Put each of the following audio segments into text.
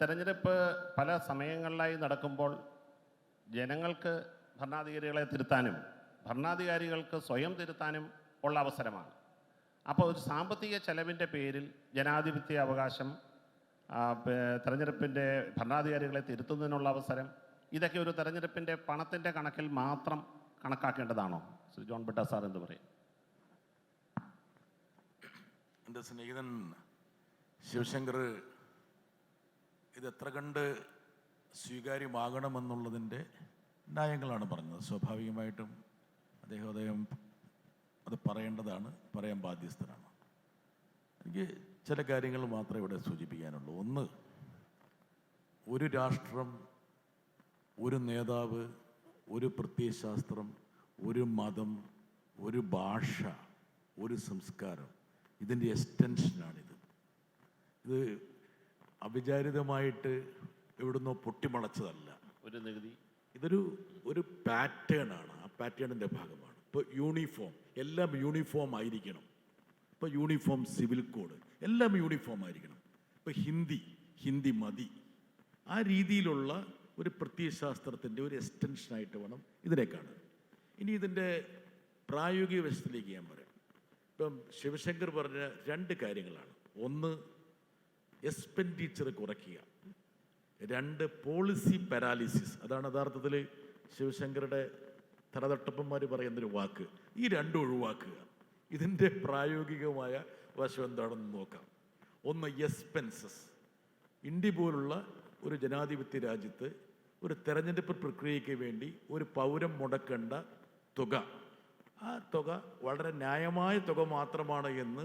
തെരഞ്ഞെടുപ്പ് പല സമയങ്ങളിലായി നടക്കുമ്പോൾ ജനങ്ങൾക്ക് ഭരണാധികാരികളെ തിരുത്താനും ഭരണാധികാരികൾക്ക് സ്വയം തിരുത്താനും ഉള്ള അവസരമാണ്. അപ്പോൾ ഒരു സാമ്പത്തിക ചെലവിൻ്റെ പേരിൽ ജനാധിപത്യ അവകാശം, തെരഞ്ഞെടുപ്പിൻ്റെ ഭരണാധികാരികളെ തിരുത്തുന്നതിനുള്ള അവസരം, ഇതൊക്കെ ഒരു തെരഞ്ഞെടുപ്പിൻ്റെ പണത്തിൻ്റെ കണക്കിൽ മാത്രം കണക്കാക്കേണ്ടതാണോ? ശ്രീ ജോൺ ബ്രിട്ടാ സാർ എന്ത് പറയും? എൻ്റെ സ്നേഹിതൻ ശിവശങ്കർ ഇത് എത്ര കണ്ട് സ്വീകാര്യമാകണമെന്നുള്ളതിൻ്റെ ന്യായങ്ങളാണ് പറഞ്ഞത്. സ്വാഭാവികമായിട്ടും അദ്ദേഹം അത് പറയേണ്ടതാണ്, പറയാൻ ബാധ്യസ്ഥനാണ്. എനിക്ക് ചില കാര്യങ്ങൾ മാത്രമേ ഇവിടെ സൂചിപ്പിക്കാനുള്ളൂ. ഒന്ന്, ഒരു രാഷ്ട്രം, ഒരു നേതാവ്, ഒരു പ്രത്യയശാസ്ത്രം, ഒരു മതം, ഒരു ഭാഷ, ഒരു സംസ്കാരം, ഇതിൻ്റെ എക്സ്റ്റൻഷനാണിത്. ഇത് അവിചാരിതമായിട്ട് എവിടുന്നോ പൊട്ടിമുളച്ചതല്ല. ഒരു നികുതി, ഒരു പാറ്റേണാണ്. ആ പാറ്റേണിൻ്റെ ഭാഗമാണ്. ഇപ്പോൾ യൂണിഫോം, എല്ലാം യൂണിഫോം ആയിരിക്കണം. ഇപ്പോൾ യൂണിഫോം സിവിൽ കോഡ്, എല്ലാം യൂണിഫോം ആയിരിക്കണം. ഇപ്പോൾ ഹിന്ദി മതി. ആ രീതിയിലുള്ള ഒരു പ്രത്യയശാസ്ത്രത്തിൻ്റെ ഒരു എക്സ്റ്റൻഷനായിട്ട് വേണം ഇതിനെ കാണാൻ. ഇനി ഇതിൻ്റെ പ്രായോഗിക വശത്തിലേക്ക് ഞാൻ പറയാം. ഇപ്പം ശിവശങ്കർ പറഞ്ഞ രണ്ട് കാര്യങ്ങളാണ്. ഒന്ന്, എക്സ്പെൻഡിച്ചർ കുറയ്ക്കുക. രണ്ട്, പോളിസി പാരാലിസിസ്. അതാണ് യഥാർത്ഥത്തിൽ ശിവശങ്കറുടെ തലതട്ടപ്പന്മാർ പറയുന്നൊരു വാക്ക്. ഈ രണ്ടും ഒഴിവാക്കുക. ഇതിൻ്റെ പ്രായോഗികമായ വശം എന്താണെന്ന് നോക്കാം. ഒന്ന്, എക്സ്പെൻസസ്. ഇന്ത്യ പോലുള്ള ഒരു ജനാധിപത്യ രാജ്യത്ത് ഒരു തെരഞ്ഞെടുപ്പ് പ്രക്രിയയ്ക്ക് വേണ്ടി ഒരു പൗരൻ മുടക്കേണ്ട തുക, ആ തുക വളരെ ന്യായമായ തുക മാത്രമാണ് എന്ന്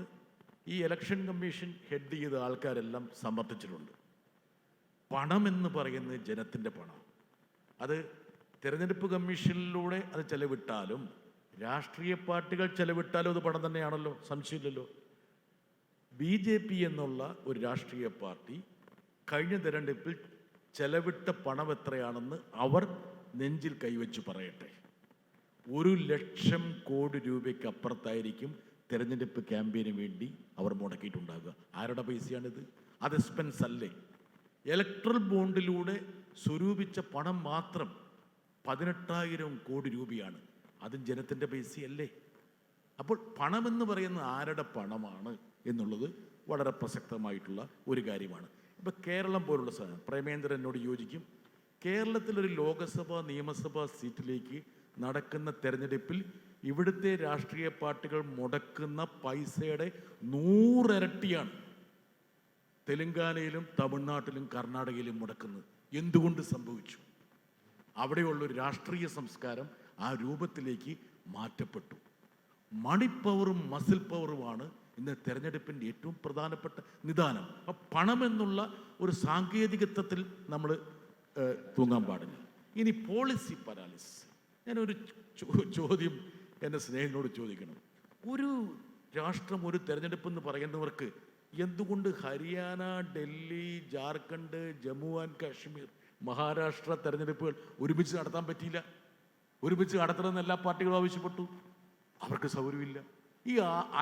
ഈ ഇലക്ഷൻ കമ്മീഷൻ ഹെഡ് ചെയ്ത ആൾക്കാരെല്ലാം സമർത്ഥിച്ചിട്ടുണ്ട്. പണം എന്ന് പറയുന്നത് ജനത്തിൻ്റെ പണം. അത് തിരഞ്ഞെടുപ്പ് കമ്മീഷനിലൂടെ അത് ചെലവിട്ടാലും രാഷ്ട്രീയ പാർട്ടികൾ ചെലവിട്ടാലും അത് പണം തന്നെയാണല്ലോ, സംശയമില്ലല്ലോ. BJP എന്നുള്ള ഒരു രാഷ്ട്രീയ പാർട്ടി കഴിഞ്ഞ തിരഞ്ഞെടുപ്പിൽ ചെലവിട്ട പണം എത്രയാണെന്ന് അവർ നെഞ്ചിൽ കൈവച്ച് പറയട്ടെ. 1,00,000 കോടി രൂപയ്ക്ക് അപ്പുറത്തായിരിക്കും തെരഞ്ഞെടുപ്പ് ക്യാമ്പയിന് വേണ്ടി അവർ മുടക്കിയിട്ടുണ്ടാകുക. ആരുടെ പൈസയാണിത്? അത് എക്സ്പെൻസ് അല്ലേ? ഇലക്ട്രൽ ബോണ്ടിലൂടെ സ്വരൂപിച്ച പണം മാത്രം 18,000 കോടി രൂപയാണ്. അതും ജനത്തിൻ്റെ പൈസയല്ലേ? അപ്പോൾ പണമെന്ന് പറയുന്നത് ആരുടെ പണമാണ് എന്നുള്ളത് വളരെ പ്രസക്തമായിട്ടുള്ള ഒരു കാര്യമാണ്. ഇപ്പം കേരളം പോലുള്ള സാധനം, പ്രേമേന്ദ്രൻ എന്നോട് യോജിക്കും. കേരളത്തിലൊരു ലോകസഭാ നിയമസഭാ സീറ്റിലേക്ക് നടക്കുന്ന തെരഞ്ഞെടുപ്പിൽ ഇവിടുത്തെ രാഷ്ട്രീയ പാർട്ടികൾ മുടക്കുന്ന പൈസയുടെ 100 ഇരട്ടിയാണ് തെലങ്കാനയിലും തമിഴ്നാട്ടിലും കർണാടകയിലും മുടക്കുന്നത്. എന്തുകൊണ്ട് സംഭവിച്ചു? അവിടെയുള്ളൊരു രാഷ്ട്രീയ സംസ്കാരം ആ രൂപത്തിലേക്ക് മാറ്റപ്പെട്ടു. മണി പവറും മസിൽ പവറുമാണ് ഇന്ന് തെരഞ്ഞെടുപ്പിൻ്റെ ഏറ്റവും പ്രധാനപ്പെട്ട നിദാനം. അപ്പം പണമെന്നുള്ള ഒരു സാങ്കേതികത്വത്തിൽ നമ്മൾ തൂങ്ങാൻ പാടില്ല. ഇനി പോളിസി പാരാലിസിസ്. ഞാനൊരു ചോദ്യം എൻ്റെ സ്നേഹിതനോട് ചോദിക്കണം. ഒരു രാഷ്ട്രം, ഒരു തെരഞ്ഞെടുപ്പ് എന്ന് പറയുന്നവർക്ക് എന്തുകൊണ്ട് ഹരിയാന, ഡൽഹി, ജാർഖണ്ഡ്, ജമ്മു ആൻഡ് കാശ്മീർ, മഹാരാഷ്ട്ര തെരഞ്ഞെടുപ്പുകൾ ഒരുമിച്ച് നടത്താൻ പറ്റിയില്ല? ഒരുമിച്ച് നടത്തണമെന്ന് എല്ലാ പാർട്ടികളും ആവശ്യപ്പെട്ടു. അവർക്ക് സൗകര്യമില്ല. ഈ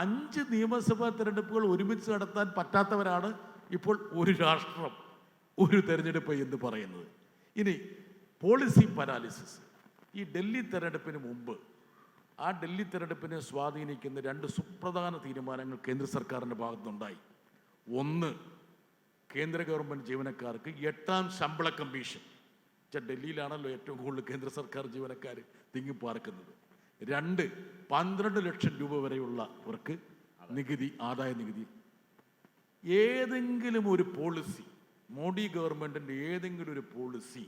5 നിയമസഭാ തെരഞ്ഞെടുപ്പുകൾ ഒരുമിച്ച് നടത്താൻ പറ്റാത്തവരാണ് ഇപ്പോൾ ഒരു രാഷ്ട്രം, ഒരു തെരഞ്ഞെടുപ്പ് എന്ന് പറയുന്നത്. ഇനി പോളിസി പാരാലിസിസ്. ഈ ഡൽഹി തെരഞ്ഞെടുപ്പിന് മുമ്പ് ആ ഡൽഹി തെരഞ്ഞെടുപ്പിനെ സ്വാധീനിക്കുന്ന 2 സുപ്രധാന തീരുമാനങ്ങൾ കേന്ദ്ര സർക്കാരിൻ്റെ ഭാഗത്തുനിന്നുണ്ടായി. ഒന്ന്, കേന്ദ്ര ഗവൺമെൻറ് ജീവനക്കാർക്ക് 8ാം ശമ്പള കമ്മീഷൻ. ഡൽഹിയിലാണല്ലോ ഏറ്റവും കൂടുതൽ കേന്ദ്ര സർക്കാർ ജീവനക്കാർ തിങ്ങിപ്പാർക്കുന്നത്. 2, 12 ലക്ഷം രൂപ വരെയുള്ളവർക്ക് നികുതി, ആദായ നികുതി. ഏതെങ്കിലും ഒരു പോളിസി, മോഡി ഗവൺമെൻറ്റിൻ്റെ ഏതെങ്കിലും ഒരു പോളിസി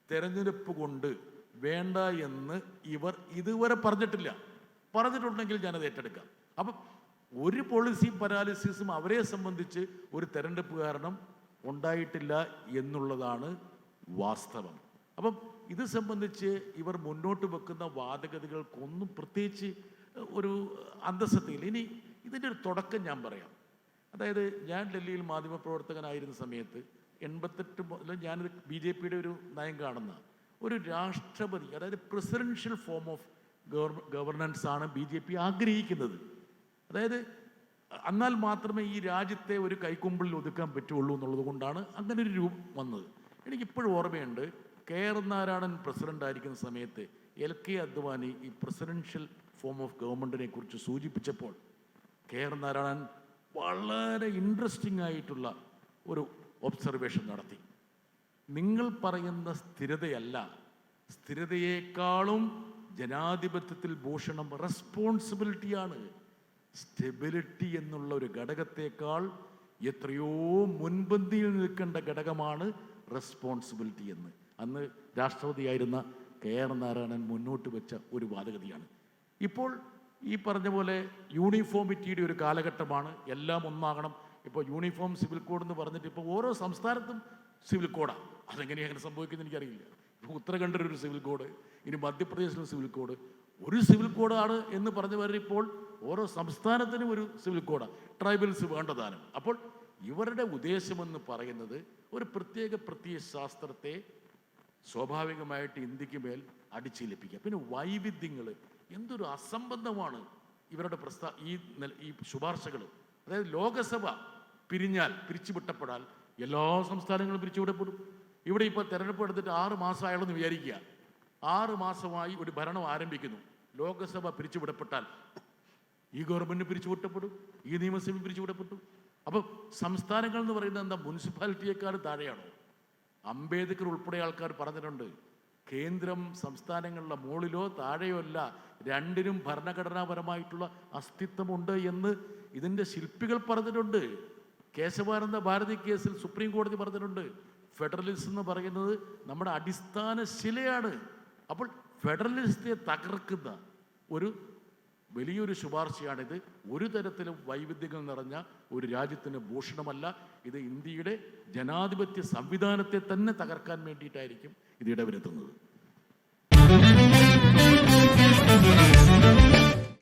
തെരഞ്ഞെടുപ്പ് കൊണ്ട് വേണ്ട എന്ന് ഇവർ ഇതുവരെ പറഞ്ഞിട്ടില്ല. പറഞ്ഞിട്ടുണ്ടെങ്കിൽ ഞാനത് ഏറ്റെടുക്കാം. അപ്പം ഒരു പോളിസി പാരാലിസിസും അവരെ സംബന്ധിച്ച് ഒരു തെരഞ്ഞെടുപ്പ് കാരണം ഉണ്ടായിട്ടില്ല എന്നുള്ളതാണ് വാസ്തവം. അപ്പം ഇത് സംബന്ധിച്ച് ഇവർ മുന്നോട്ട് വെക്കുന്ന വാദഗതികൾക്കൊന്നും പ്രത്യേകിച്ച് ഒരു അന്തസ്സത്തയില്ല. ഇനി ഇതിൻ്റെ ഒരു തുടക്കം ഞാൻ പറയാം. അതായത് ഞാൻ ഡൽഹിയിൽ മാധ്യമപ്രവർത്തകനായിരുന്ന സമയത്ത് 88 മുതൽ ഞാനത് BJPയുടെ ഒരു നയം കാണുന്ന ഒരു രാഷ്ട്രപതി, അതായത് പ്രസിഡൻഷ്യൽ ഫോം ഓഫ് ഗവർണൻസ് ആണ് BJP ആഗ്രഹിക്കുന്നത്. അതായത് എന്നാൽ മാത്രമേ ഈ രാജ്യത്തെ ഒരു കൈക്കൊമ്പിളിൽ ഒതുക്കാൻ പറ്റുള്ളൂ എന്നുള്ളത് കൊണ്ടാണ് അങ്ങനെ ഒരു രൂപം വന്നത്. എനിക്കിപ്പോഴും ഓർമ്മയുണ്ട്, KR നാരായണൻ പ്രസിഡന്റ് ആയിരിക്കുന്ന സമയത്ത് LK അദ്വാനി ഈ പ്രസിഡൻഷ്യൽ ഫോം ഓഫ് ഗവൺമെൻറ്റിനെ കുറിച്ച് സൂചിപ്പിച്ചപ്പോൾ KR നാരായണൻ വളരെ ഇൻട്രസ്റ്റിംഗ് ആയിട്ടുള്ള ഒരു ഒബ്സർവേഷൻ നടത്തി. നിങ്ങൾ പറയുന്ന സ്ഥിരതയല്ല, സ്ഥിരതയേക്കാളും ജനാധിപത്യത്തിൽ ഭൂഷണം റെസ്പോൺസിബിലിറ്റിയാണ്. സ്റ്റെബിലിറ്റി എന്നുള്ള ഒരു ഘടകത്തേക്കാൾ എത്രയോ മുൻപന്തിയിൽ നിൽക്കേണ്ട ഘടകമാണ് റെസ്പോൺസിബിലിറ്റി എന്ന് അന്ന് രാഷ്ട്രപതിയായിരുന്ന KR നാരായണൻ മുന്നോട്ട് വെച്ച ഒരു വാദഗതിയാണ്. ഇപ്പോൾ ഈ പറഞ്ഞ പോലെ യൂണിഫോമിറ്റിയുടെ ഒരു കാലഘട്ടമാണ്, എല്ലാം ഒന്നാകണം. ഇപ്പോൾ യൂണിഫോം സിവിൽ കോഡ് എന്ന് പറഞ്ഞിട്ട് ഇപ്പോൾ ഓരോ സംസ്ഥാനത്തും സിവിൽ കോഡാണ്. അതെങ്ങനെയാണ് അങ്ങനെ സംഭവിക്കുന്നത് എനിക്കറിയില്ല. ഇപ്പോൾ ഉത്തരാഖണ്ഡിലൊരു സിവിൽ കോഡ്, ഇനി മധ്യപ്രദേശിലും സിവിൽ കോഡ്. ഒരു സിവിൽ കോഡാണ് എന്ന് പറഞ്ഞു വരെ ഇപ്പോൾ ഓരോ സംസ്ഥാനത്തിനും ഒരു സിവിൽ കോഡാണ്. ട്രൈബൽസ് വേണ്ടതാനും. അപ്പോൾ ഇവരുടെ ഉദ്ദേശമെന്ന് പറയുന്നത് ഒരു പ്രത്യേക ശാസ്ത്രത്തെ സ്വാഭാവികമായിട്ട് ഇന്ത്യക്ക് മേൽ അടിച്ചേൽപ്പിക്കുക. പിന്നെ വൈവിധ്യങ്ങൾ എന്തൊരു അസംബന്ധമാണ് ഇവരുടെ ഈ ശുപാർശകൾ. അതായത് ലോകസഭ പിരിച്ചുവിട്ടപ്പെടാൽ എല്ലാ സംസ്ഥാനങ്ങളും പിരിച്ചുവിടപ്പെടും. ഇവിടെ ഇപ്പോൾ തെരഞ്ഞെടുപ്പ് എടുത്തിട്ട് 6 മാസമായുള്ളെന്ന് വിചാരിക്കുക. 6 മാസമായി ഒരു ഭരണം ആരംഭിക്കുന്നു. ലോകസഭ പിരിച്ചുവിടപ്പെട്ടാൽ ഈ ഗവൺമെൻറ് പിരിച്ചുവിട്ടപ്പെടും, ഈ നിയമസഭ പിരിച്ചുവിടപ്പെട്ടു. അപ്പം സംസ്ഥാനങ്ങൾ എന്ന് പറയുന്നത് എന്താ, മുനിസിപ്പാലിറ്റിയേക്കാൾ താഴെയാണോ? അംബേദ്കർ ഉൾപ്പെടെ ആൾക്കാർ പറഞ്ഞിട്ടുണ്ട്, കേന്ദ്രം സംസ്ഥാനങ്ങളുടെ മുകളിലോ താഴെയോ അല്ല, രണ്ടിനും ഭരണഘടനാപരമായിട്ടുള്ള അസ്തിത്വമുണ്ട് എന്ന് ഇതിൻ്റെ ശില്പികൾ പറഞ്ഞിട്ടുണ്ട്. കേശവാനന്ദ ഭാരതി കേസിൽ സുപ്രീം കോടതി പറഞ്ഞിട്ടുണ്ട്, ഫെഡറലിസം എന്ന് പറയുന്നത് നമ്മുടെ അടിസ്ഥാന ശിലയാണ്. അപ്പോൾ ഫെഡറലിസത്തെ തകർക്കുന്ന ഒരു വലിയൊരു ശുപാർശയാണിത്. ഒരു തരത്തിലും വൈവിധ്യങ്ങൾ നിറഞ്ഞ ഒരു രാജ്യത്തിന് ഭൂഷണമല്ല. ഇത് ഇന്ത്യയുടെ ജനാധിപത്യ സംവിധാനത്തെ തന്നെ തകർക്കാൻ വേണ്ടിയിട്ടായിരിക്കും ഇത് ഇടവരുത്തുന്നത്.